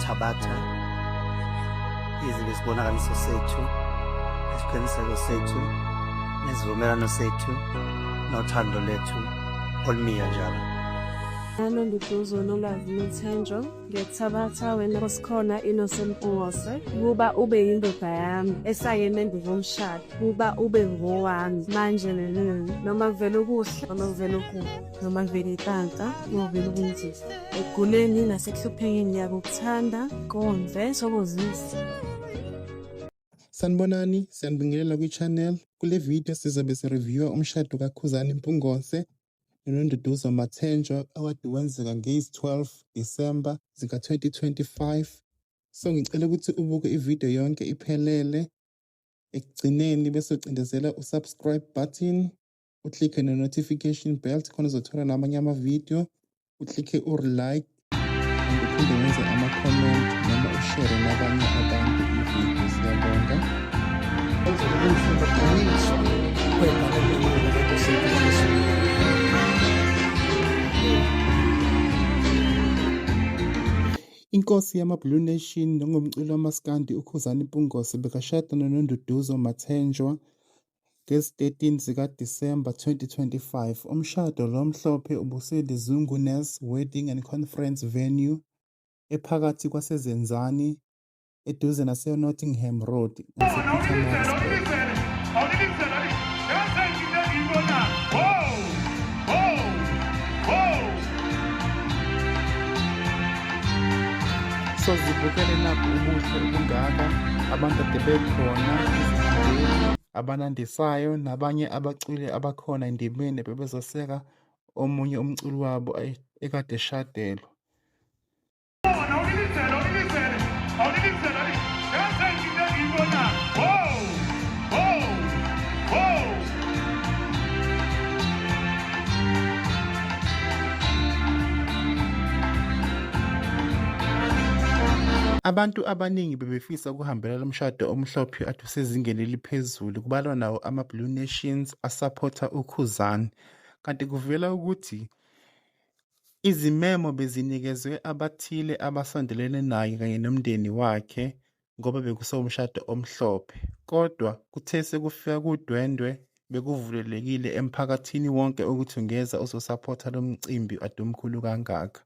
Tabata yize lesibonakaliso sethu, isiqiniseko sethu, nesivumelano sethu, nothando lethu olumiya njalo. Nonduduzo nolwazi Mthenjwa, ngiyakuthabatha wena Nkosikhona Innocent Mpungose kuba ube yindoda yami esayeme ngomshado, kuba ube ngowami manje noma kuvela okuhle noma kuvela okubi noma kuvela itanka noma kuvela ubunzima, eguleni nasekuhluphekeni ngiyakuthanda konke sokozisi. Sanibonani, siyanibingelela kwi-channel. Kule video sizobe sireviewa umshado kaKhuzani Mpungose noNonduduzo Mathenjwa okade wenzeka ngezi-12 December zika-2025. So ngicela ukuthi ubuke ivideo yonke iphelele. Ekugcineni bese ucindezela usubscribe button, uklikhe ne-notification bell khona uzothola namanye amavideo, uklikhe like, uphinde wenze ama-comment noma ushare nabanye abantu ivideo. Siyabonga. Inkosi yama-Blue Nation nongomculi wamaskandi uKhuzani Mpungose bekashada noNonduduzo Mathenjwa ngezi-13 zika-December 2025. Umshado lo mhlophe ubuseLizungu Nurse Wedding and Conference Venue ephakathi kwaseZenzani eduze nase-Nottingham Road ngasePietermaritzburg. So zibukele nakho ubuhle obungaka, abantu ade bekhona, izindleko abanandisayo nabanye abaculi abakhona endimeni bebezoseka omunye umculi wabo ekade eshadelwa. Abantu abaningi bebefisa ukuhambela lo mshado omhlophe ade usezingeni eliphezulu, kubalwa nawo ama-Blue Nations asupporta uKhuzani, kanti kuvela ukuthi izimemo bezinikezwe abathile abasondelene naye kanye nomndeni wakhe ngoba bekusewumshado omhlophe. Kodwa kuthe sekufika kudwendwe bekuvulelekile emphakathini wonke ukuthi ungeza uzosupporta lo mcimbi ade umkhulu kangaka.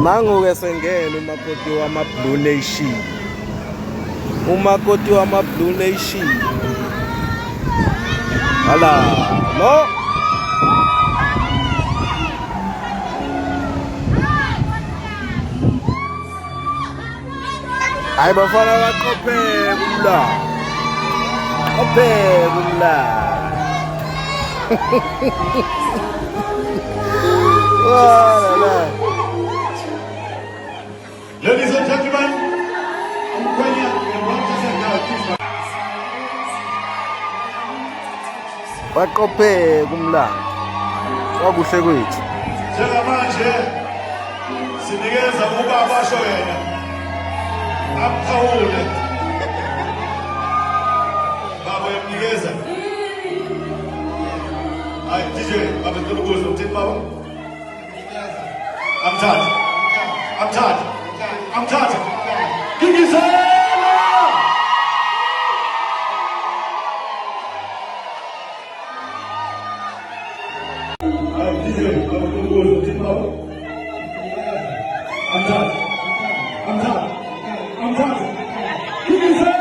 Mangu-ke sengena umakoti wama-Blue Nation. Umakoti wama-Blue Nation. Hala, no. Hayi bafana baqophe kumla. Qophe kumla. Ladies and gentlemen, baqophe kumlando kwakuhle kwethu. Njengamanje sinikeza ubaba asho yena aphawule baba emnikeza Hayi DJ, abacela ukuzwa uthini baba? Amthatha. Gingizela! Hayi DJ, abacela ukuzwa uthini baba? Amthatha. Gingizela!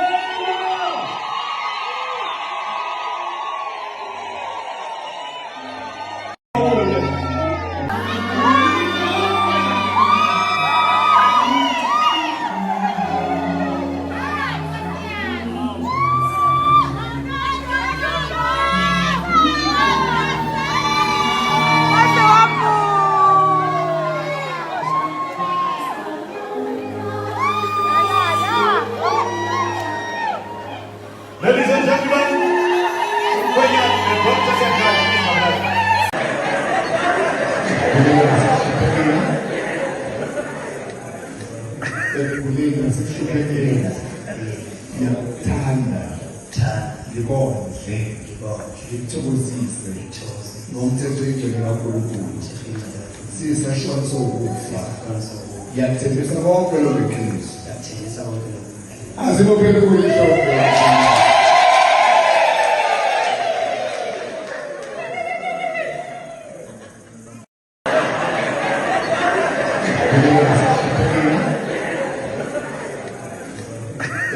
Ladies and gentlemen, Kenya and Dr. Sankara, please, my brother. Ekukhuleni nasekuhluphekeni ngiyakuthanda ngibonze ngikuthokozise ngomthetho wendlela kaNkulunkulu siyisashona sokufa ngiyakuthembisa konke lokho eKristu asibophele kulihlobo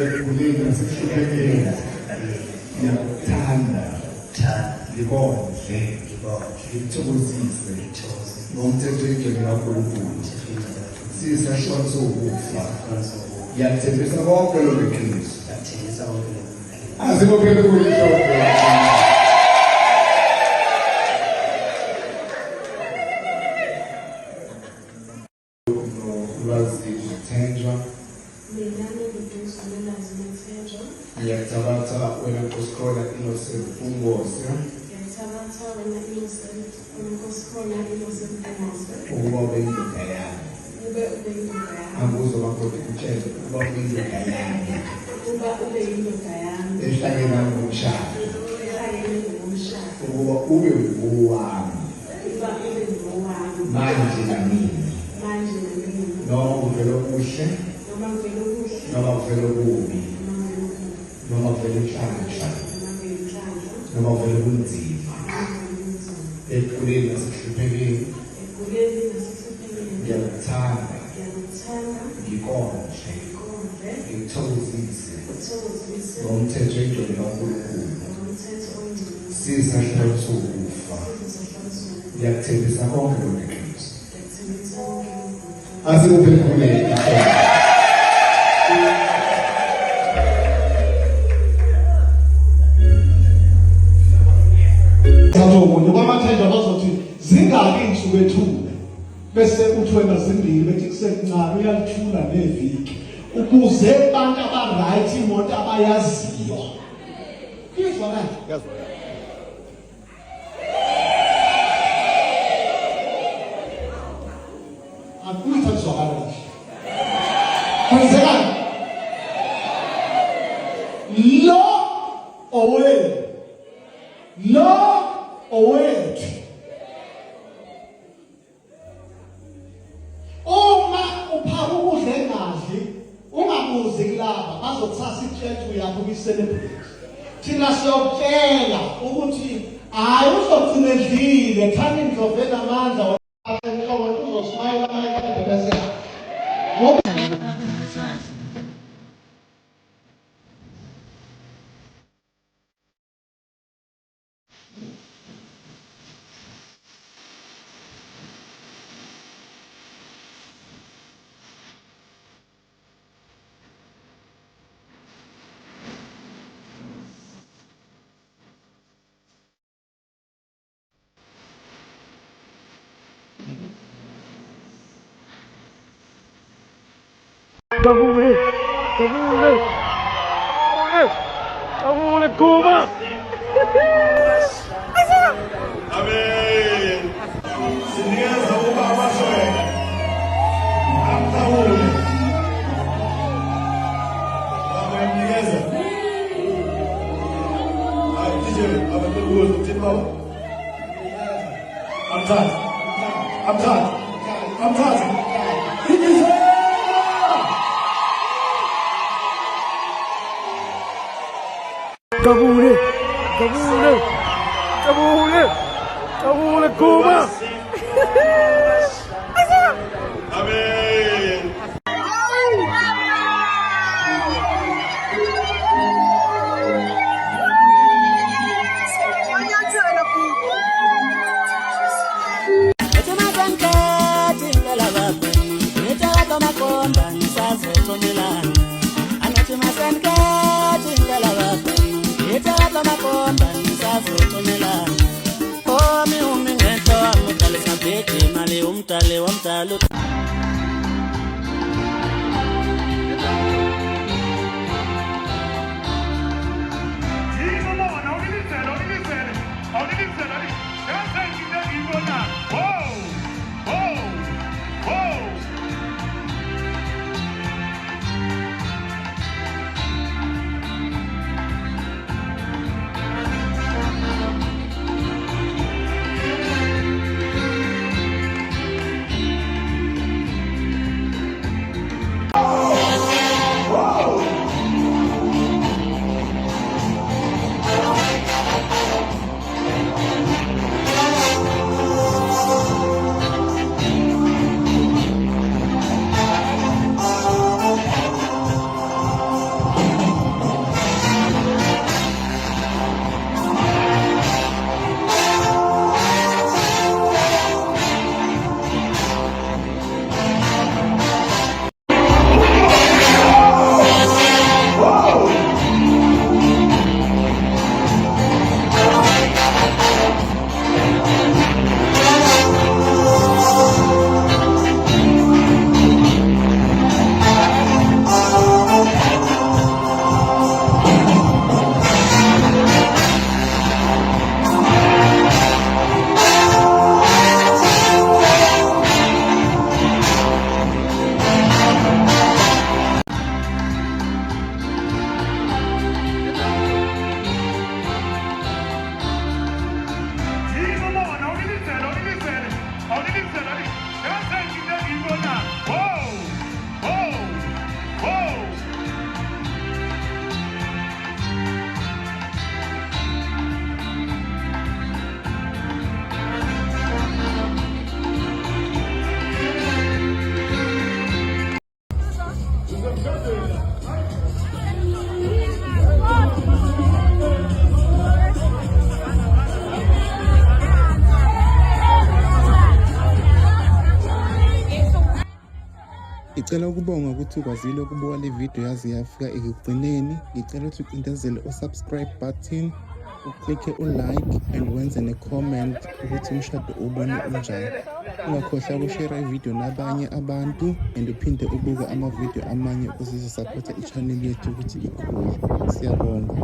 ekukhuleni nasekuhluphekeni ngiyakuthanda ngibonze ngikuthokozise ngomthetho wendlela kaNkulunkulu siyisashona sokufa ngiyakuthembisa konke lokho eKristu asibophele kulihlobo ngiyathabatha wena nkosikhona Innocent Mpungose ukuba ube indoda yami angizoba kodwa ukutshela ukuba ube indoda yami ehlangene nami ngomshado ukuba ube ngowami manje namini noma uvela okuhle noma uvela okubi noma uvela inhlanhla noma uvela kunzima ekukhuleni nasekuhluphekeni ngiyakuthanda ngikondle ngikuthokozise ngomthetho wendlela kaNkulunkulu siyisashona sokufa ngiyakuthembisa konke lokho eKristu asikuphele khuleni umuntu kwamathenjwa bazothi zingaki insuku ethule bese uthi wena zimbili bethi kusekuncane uyalithula neviki ukuze abantu abaright imoto abayaziyo kuyizwa kahle Yazwa. akuyithi akuzwakala kahle kwenzekani lo owethu uma uphaka ukudla engadli ungabuzi kulapha bazothatha itshetshe uyapho kwi-celebrate thina siyokutshela ukuthi hayi uzogcina edlile khani indlovela amandla uzosmayela amakade bese Amen. Sinikeza ukuba abasho yena. Amkhawule. Abamnikeza. Hayi DJ, abacela ukuzwa uthini baba? Kabule Kuma. Amen. Umtale wamtalo Ngicela ukubonga ukuthi ukwazile ukubuka le video yaze yafika ekugcineni. Ngicela ukuthi ucindezele u-subscribe button, uklikhe u-like and wenze ne-comment ukuthi umshado ubone unjani. Ungakhohlwa ukushare ivideo nabanye abantu and uphinde ubuke amavideo amanye ukuze uzosupport i-channel yethu ukuthi ikhule. Siyabonga.